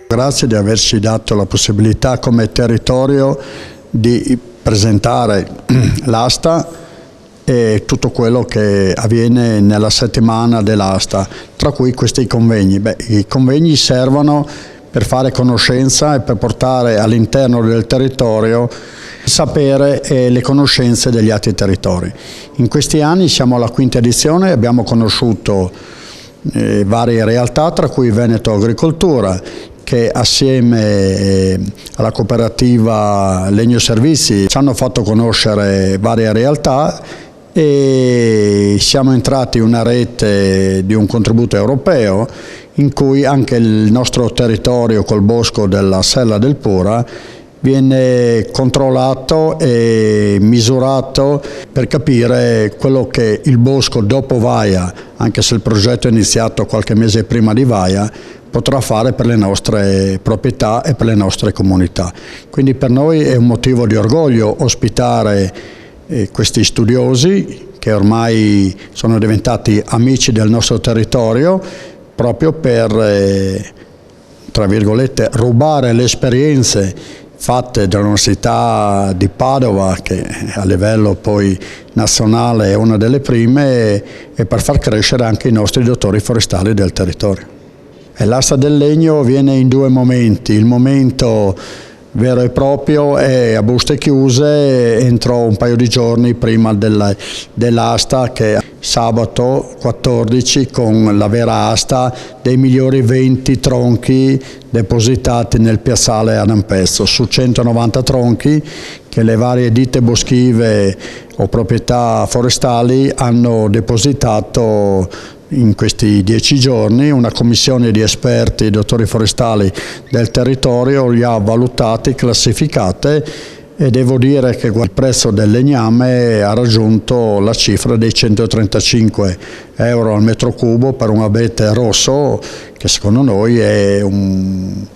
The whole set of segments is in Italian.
Grazie di averci dato la possibilità come territorio di presentare l'asta e tutto quello che avviene nella settimana dell'asta, tra cui questi convegni. I convegni servono per fare conoscenza e per portare all'interno del territorio il sapere e le conoscenze degli altri territori. In questi anni siamo alla quinta edizione, abbiamo conosciuto varie realtà, tra cui Veneto Agricoltura, che assieme alla cooperativa Legno Servizi ci hanno fatto conoscere varie realtà e siamo entrati in una rete di un contributo europeo in cui anche il nostro territorio col bosco della Sella del Pura viene controllato e misurato per capire quello che il bosco dopo Vaia, anche se il progetto è iniziato qualche mese prima di Vaia, potrà fare per le nostre proprietà e per le nostre comunità. Quindi per noi è un motivo di orgoglio ospitare questi studiosi che ormai sono diventati amici del nostro territorio proprio per, tra virgolette, rubare le esperienze fatte dall'Università di Padova, che a livello poi nazionale è una delle prime, e per far crescere anche i nostri dottori forestali del territorio. L'asta del legno viene in due momenti: il momento vero e proprio è a buste chiuse entro un paio di giorni prima dell'asta, che è sabato 14, con la vera asta dei migliori 20 tronchi depositati nel piazzale Adam Pezzo, su 190 tronchi che le varie ditte boschive o proprietà forestali hanno depositato in questi 10 giorni. Una commissione di esperti, dottori forestali del territorio, li ha valutati, classificate, e devo dire che il prezzo del legname ha raggiunto la cifra dei 135 euro al metro cubo per un abete rosso, che secondo noi è un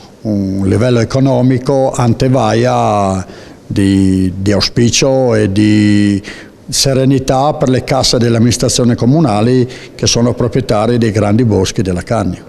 livello economico ante Vaia di auspicio e di serenità per le casse delle amministrazioni comunali che sono proprietarie dei grandi boschi della Cagna.